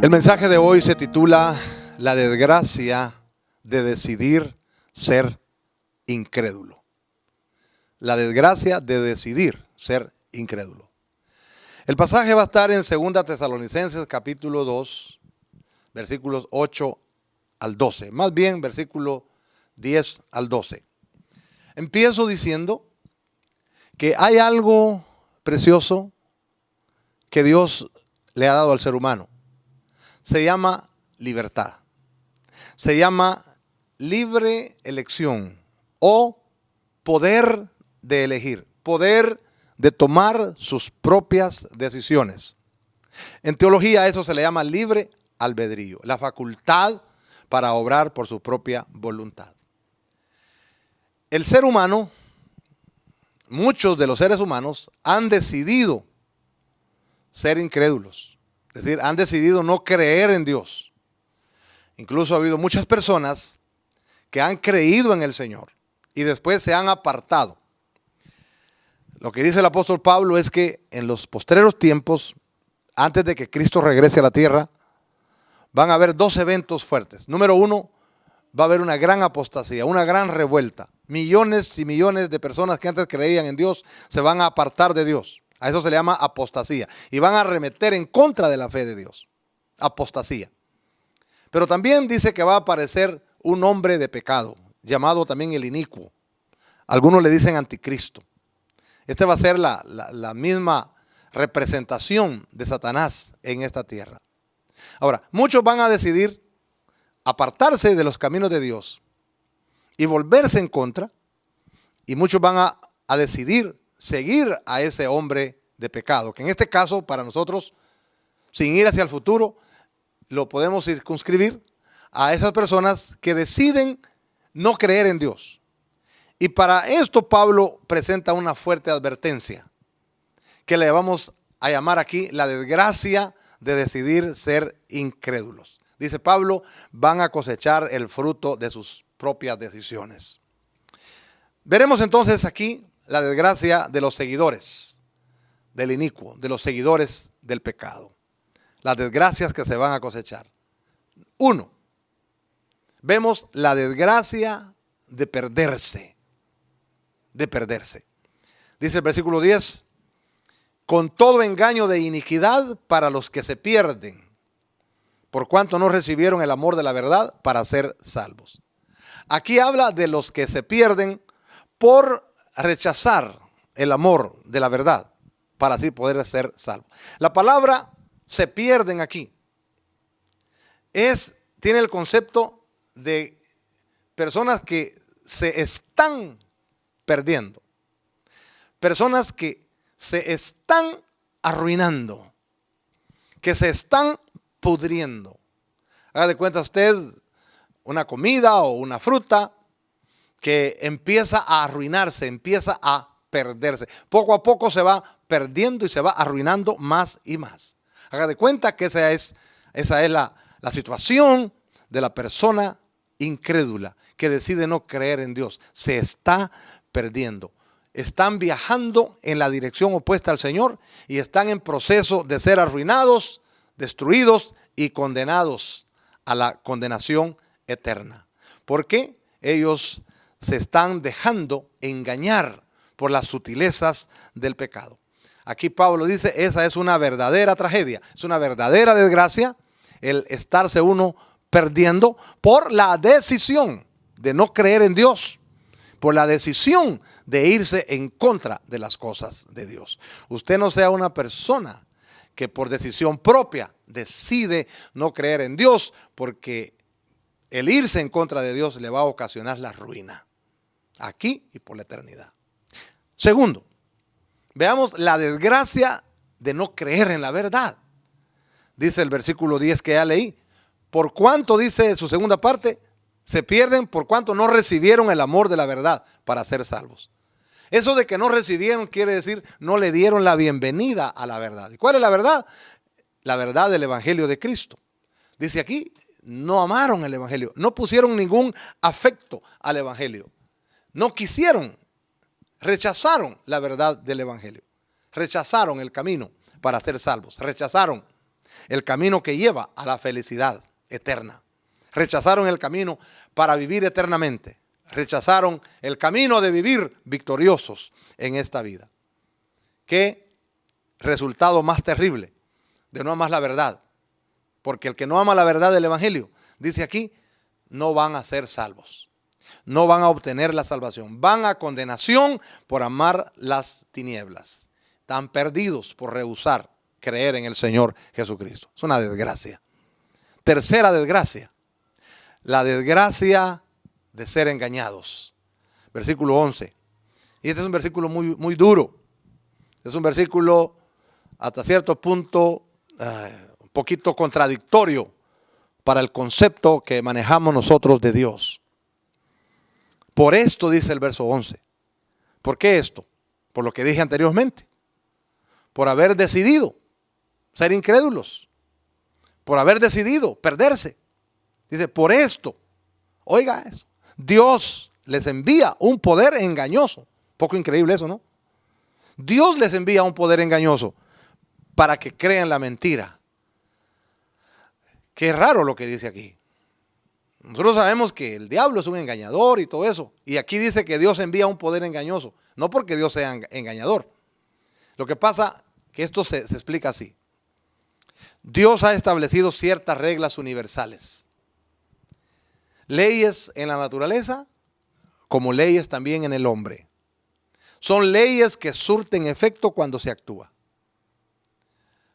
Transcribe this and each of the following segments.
El mensaje de hoy se titula La desgracia de decidir ser incrédulo. La desgracia de decidir ser incrédulo. El pasaje va a estar en 2 Tesalonicenses capítulo 2, versículos 8 al 12. Más bien versículo 10 al 12. Empiezo diciendo que hay algo precioso que Dios le ha dado al ser humano. Se llama libertad. Se llama libre elección o poder de elegir, poder de tomar sus propias decisiones. En teología eso se le llama libre albedrío, la facultad para obrar por su propia voluntad. El ser humano, muchos de los seres humanos han decidido ser incrédulos. Es decir, han decidido no creer en Dios. Incluso ha habido muchas personas que han creído en el Señor y después se han apartado. Lo que dice el apóstol Pablo es que en los postreros tiempos, antes de que Cristo regrese a la tierra, van a haber dos eventos fuertes. Número uno, va a haber una gran apostasía, una gran revuelta. Millones y millones de personas que antes creían en Dios se van a apartar de Dios. A eso se le llama apostasía. Y van a arremeter en contra de la fe de Dios. Apostasía. Pero también dice que va a aparecer un hombre de pecado, llamado también el inicuo. Algunos le dicen anticristo. Este va a ser la misma representación de Satanás en esta tierra. Ahora, muchos van a decidir apartarse de los caminos de Dios y volverse en contra. Y muchos van a decidir seguir a ese hombre de pecado, que en este caso para nosotros, sin ir hacia el futuro, lo podemos circunscribir a esas personas que deciden no creer en Dios. Y para esto Pablo presenta una fuerte advertencia, que le vamos a llamar aquí la desgracia de decidir ser incrédulos. Dice Pablo, van a cosechar el fruto de sus propias decisiones. Veremos entonces aquí la desgracia de los seguidores del inicuo, de los seguidores del pecado. Las desgracias que se van a cosechar. Uno, vemos la desgracia de perderse. De perderse. Dice el versículo 10, con todo engaño de iniquidad para los que se pierden, por cuanto no recibieron el amor de la verdad para ser salvos. Aquí habla de los que se pierden por rechazar el amor de la verdad para así poder ser salvo. La palabra se pierden aquí tiene el concepto de personas que se están perdiendo, personas que se están arruinando, que se están pudriendo. Haga de cuenta usted una comida o una fruta que empieza a arruinarse, empieza a perderse. Poco a poco se va perdiendo y se va arruinando más y más. Haga de cuenta que esa es la situación de la persona incrédula que decide no creer en Dios. Se está perdiendo. Están viajando en la dirección opuesta al Señor y están en proceso de ser arruinados, destruidos y condenados a la condenación eterna. ¿Por qué? Ellos se están dejando engañar por las sutilezas del pecado. Aquí Pablo dice, esa es una verdadera tragedia, es una verdadera desgracia el estarse uno perdiendo por la decisión de no creer en Dios, por la decisión de irse en contra de las cosas de Dios. Usted no sea una persona que por decisión propia decide no creer en Dios, porque el irse en contra de Dios le va a ocasionar la ruina, aquí y por la eternidad. Segundo, veamos la desgracia de no creer en la verdad. Dice el versículo 10 que ya leí. Por cuanto, dice su segunda parte, se pierden por cuanto no recibieron el amor de la verdad para ser salvos. Eso de que no recibieron quiere decir no le dieron la bienvenida a la verdad. ¿Y cuál es la verdad? La verdad del evangelio de Cristo. Dice aquí, no amaron el evangelio, no pusieron ningún afecto al evangelio. No quisieron, rechazaron la verdad del evangelio. Rechazaron el camino para ser salvos. Rechazaron. el camino que lleva a la felicidad eterna. Rechazaron el camino para vivir eternamente. Rechazaron el camino de vivir victoriosos en esta vida. ¿Qué resultado más terrible de no amar la verdad? Porque el que no ama la verdad del Evangelio, dice aquí, no van a ser salvos. No van a obtener la salvación. Van a condenación por amar las tinieblas. Están perdidos por rehusar creer en el Señor Jesucristo. Es una desgracia. Tercera desgracia. La desgracia de ser engañados. Versículo 11. Y este es un versículo muy, muy duro. Es un versículo hasta cierto punto un poquito contradictorio para el concepto que manejamos nosotros de Dios. Por esto dice el verso 11. ¿Por qué esto? Por lo que dije anteriormente. Por haber decidido ser incrédulos. Por haber decidido perderse. Dice, por esto, oiga eso, Dios les envía un poder engañoso. Poco increíble eso, ¿no? Dios les envía un poder engañoso para que crean la mentira. Qué raro lo que dice aquí. Nosotros sabemos que el diablo es un engañador y todo eso. Y aquí dice que Dios envía un poder engañoso. No porque Dios sea engañador. Lo que pasa que esto se explica así. Dios ha establecido ciertas reglas universales. Leyes en la naturaleza, como leyes también en el hombre. Son leyes que surten efecto cuando se actúa.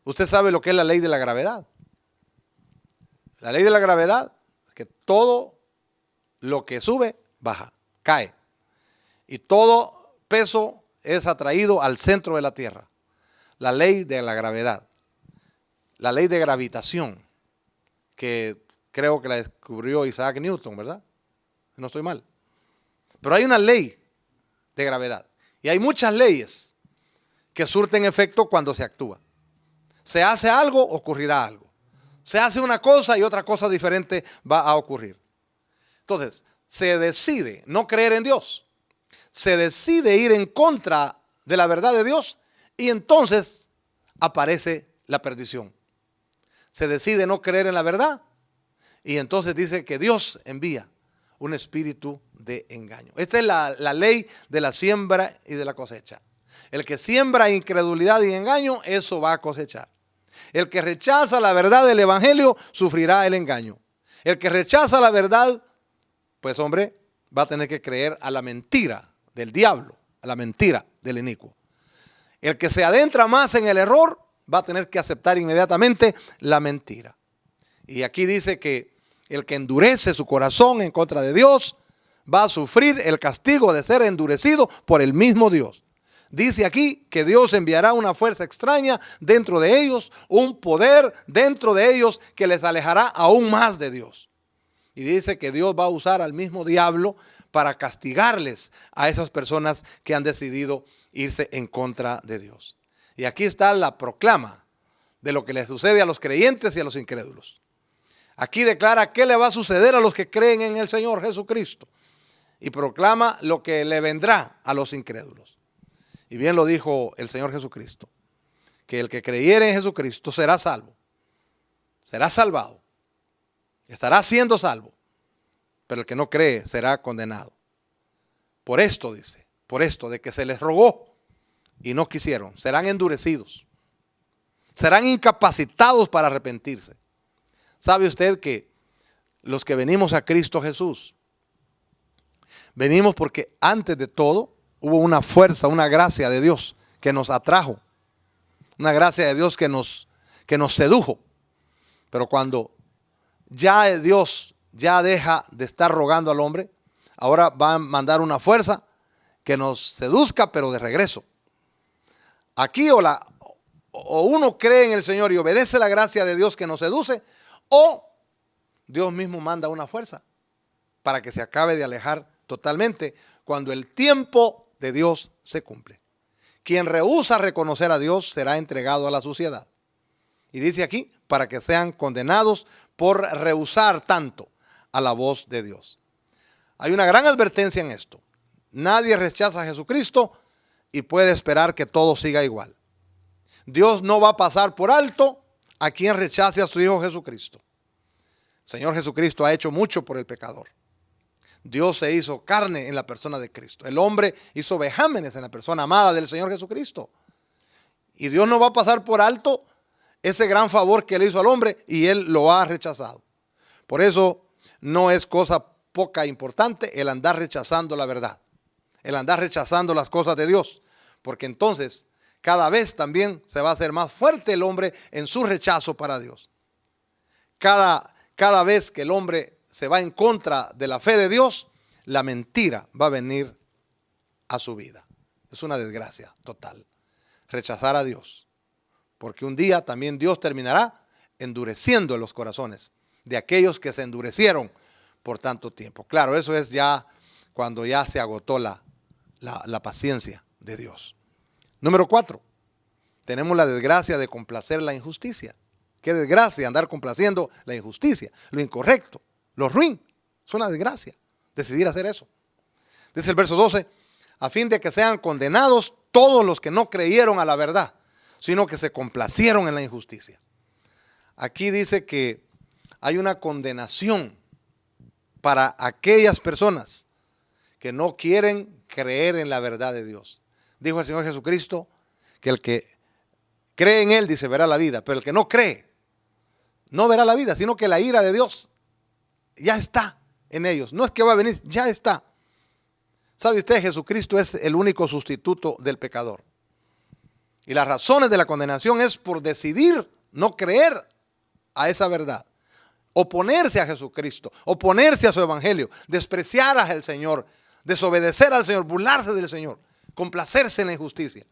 Usted sabe lo que es la ley de la gravedad. La ley de la gravedad es que todo lo que sube, baja, cae. Y todo peso es atraído al centro de la tierra. La ley de la gravedad. La ley de gravitación, que creo que la descubrió Isaac Newton, ¿verdad? No estoy mal. Pero hay una ley de gravedad. Y hay muchas leyes que surten efecto cuando se actúa. Se hace algo, ocurrirá algo. Se hace una cosa y otra cosa diferente va a ocurrir. Entonces, se decide no creer en Dios. Se decide ir en contra de la verdad de Dios y entonces aparece la perdición. Se decide no creer en la verdad y entonces dice que Dios envía un espíritu de engaño. Esta es la ley de la siembra y de la cosecha. El que siembra incredulidad y engaño, eso va a cosechar. El que rechaza la verdad del evangelio, sufrirá el engaño. El que rechaza la verdad, pues hombre, va a tener que creer a la mentira del diablo, a la mentira del inicuo. El que se adentra más en el error, va a tener que aceptar inmediatamente la mentira. Y aquí dice que el que endurece su corazón en contra de Dios va a sufrir el castigo de ser endurecido por el mismo Dios. Dice aquí que Dios enviará una fuerza extraña dentro de ellos, un poder dentro de ellos que les alejará aún más de Dios. Y dice que Dios va a usar al mismo diablo para castigarles a esas personas que han decidido irse en contra de Dios. Y aquí está la proclama de lo que le sucede a los creyentes y a los incrédulos. Aquí declara qué le va a suceder a los que creen en el Señor Jesucristo. Y proclama lo que le vendrá a los incrédulos. Y bien lo dijo el Señor Jesucristo, que el que creyere en Jesucristo será salvo, será salvado, estará siendo salvo, pero el que no cree será condenado. Por esto dice, por esto de que se les rogó y no quisieron, serán endurecidos, serán incapacitados para arrepentirse. ¿Sabe usted que los que venimos a Cristo Jesús, venimos porque antes de todo hubo una fuerza, una gracia de Dios que nos atrajo, una gracia de Dios que nos sedujo? Pero cuando ya Dios ya deja de estar rogando al hombre, ahora va a mandar una fuerza que nos seduzca, pero de regreso. Aquí o uno cree en el Señor y obedece la gracia de Dios que nos seduce, o Dios mismo manda una fuerza para que se acabe de alejar totalmente cuando el tiempo de Dios se cumple. Quien rehúsa reconocer a Dios será entregado a la suciedad. Y dice aquí, para que sean condenados por rehusar tanto a la voz de Dios. Hay una gran advertencia en esto. Nadie rechaza a Jesucristo y puede esperar que todo siga igual. Dios no va a pasar por alto a quien rechace a su Hijo Jesucristo. El Señor Jesucristo ha hecho mucho por el pecador. Dios se hizo carne en la persona de Cristo. El hombre hizo vejámenes en la persona amada del Señor Jesucristo. Y Dios no va a pasar por alto ese gran favor que le hizo al hombre y Él lo ha rechazado. Por eso no es cosa poca importante el andar rechazando la verdad, el andar rechazando las cosas de Dios, porque entonces cada vez también se va a hacer más fuerte el hombre en su rechazo para Dios. Cada vez que el hombre se va en contra de la fe de Dios, la mentira va a venir a su vida. Es una desgracia total rechazar a Dios, porque un día también Dios terminará endureciendo los corazones de aquellos que se endurecieron por tanto tiempo. Claro, eso es ya cuando ya se agotó la paciencia de Dios. Número 4, tenemos la desgracia de complacer la injusticia. Qué desgracia andar complaciendo la injusticia, lo incorrecto, lo ruin. Es una desgracia decidir hacer eso. Dice el verso 12, a fin de que sean condenados todos los que no creyeron a la verdad, sino que se complacieron en la injusticia. Aquí dice que hay una condenación para aquellas personas que no quieren creer en la verdad de Dios. Dijo el Señor Jesucristo que el que cree en Él, dice, verá la vida, pero el que no cree, no verá la vida, sino que la ira de Dios ya está en ellos. No es que va a venir, ya está. ¿Sabe usted? Jesucristo es el único sustituto del pecador. Y las razones de la condenación es por decidir no creer a esa verdad. Oponerse a Jesucristo, oponerse a su evangelio, despreciar al Señor, desobedecer al Señor, burlarse del Señor, complacerse en la injusticia.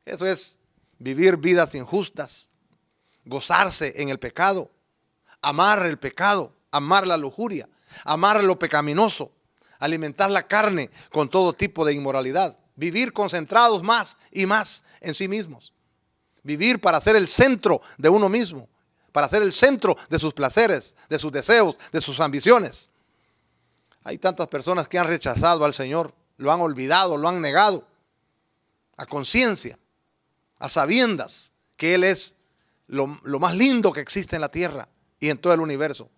Eso es vivir vidas injustas, gozarse en el pecado, amar el pecado, amar la lujuria, amar lo pecaminoso, alimentar la carne con todo tipo de inmoralidad, vivir concentrados más y más en sí mismos, vivir para ser el centro de uno mismo, para ser el centro de sus placeres, de sus deseos, de sus ambiciones. Hay tantas personas que han rechazado al Señor, lo han olvidado, lo han negado, a conciencia, a sabiendas que Él es lo más lindo que existe en la tierra y en todo el universo.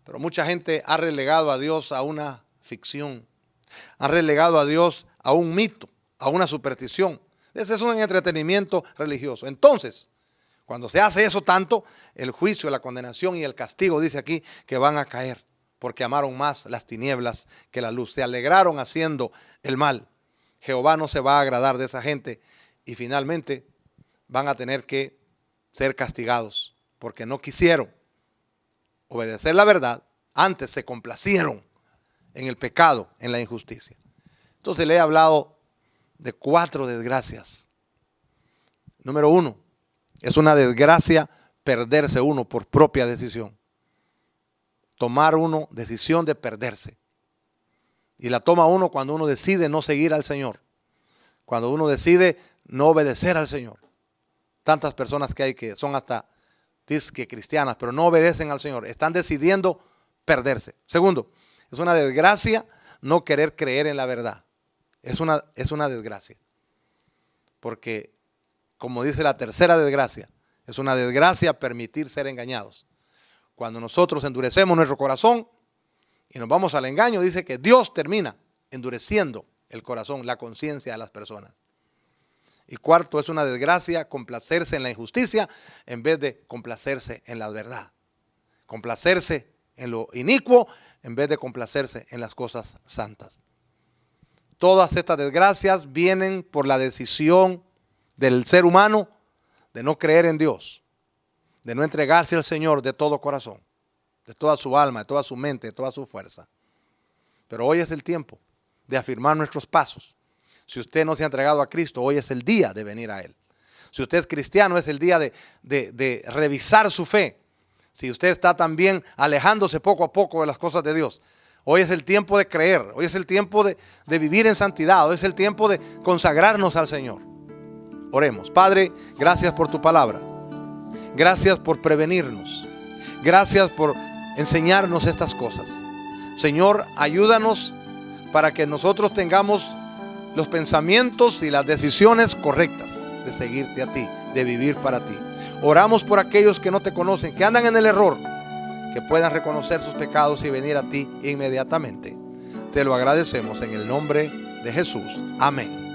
Pero mucha gente ha relegado a Dios a una ficción, ha relegado a Dios a un mito, a una superstición. Ese es un entretenimiento religioso. Entonces, cuando se hace eso tanto, el juicio, la condenación y el castigo, dice aquí, que van a caer, porque amaron más las tinieblas que la luz. Se alegraron haciendo el mal. Jehová no se va a agradar de esa gente y finalmente van a tener que ser castigados, porque no quisieron obedecer la verdad, antes se complacieron en el pecado, en la injusticia. Entonces le he hablado de 4 desgracias. Número 1, es una desgracia perderse uno por propia decisión. Tomar uno decisión de perderse. Y la toma uno cuando uno decide no seguir al Señor. Cuando uno decide no obedecer al Señor. Tantas personas que hay que son hasta disque cristianas, pero no obedecen al Señor. Están decidiendo perderse. Segundo, es una desgracia no querer creer en la verdad. Es una desgracia. Porque, como dice la tercera desgracia, es una desgracia permitir ser engañados. Cuando nosotros endurecemos nuestro corazón y nos vamos al engaño, dice que Dios termina endureciendo el corazón, la conciencia de las personas. Y cuarto, es una desgracia complacerse en la injusticia en vez de complacerse en la verdad. Complacerse en lo inicuo en vez de complacerse en las cosas santas. Todas estas desgracias vienen por la decisión del ser humano de no creer en Dios, de no entregarse al Señor de todo corazón, de toda su alma, de toda su mente, de toda su fuerza. Pero hoy es el tiempo de afirmar nuestros pasos. Si usted no se ha entregado a Cristo, hoy es el día de venir a Él. Si usted es cristiano, es el día de revisar su fe. Si usted está también alejándose poco a poco de las cosas de Dios, hoy es el tiempo de creer. Hoy es el tiempo de vivir en santidad. Hoy es el tiempo de consagrarnos al Señor. Oremos. Padre, gracias por tu palabra. Gracias por prevenirnos. Gracias por enseñarnos estas cosas. Señor, ayúdanos para que nosotros tengamos los pensamientos y las decisiones correctas de seguirte a ti, de vivir para ti. Oramos por aquellos que no te conocen, que andan en el error, que puedan reconocer sus pecados y venir a ti inmediatamente. Te lo agradecemos en el nombre de Jesús. Amén.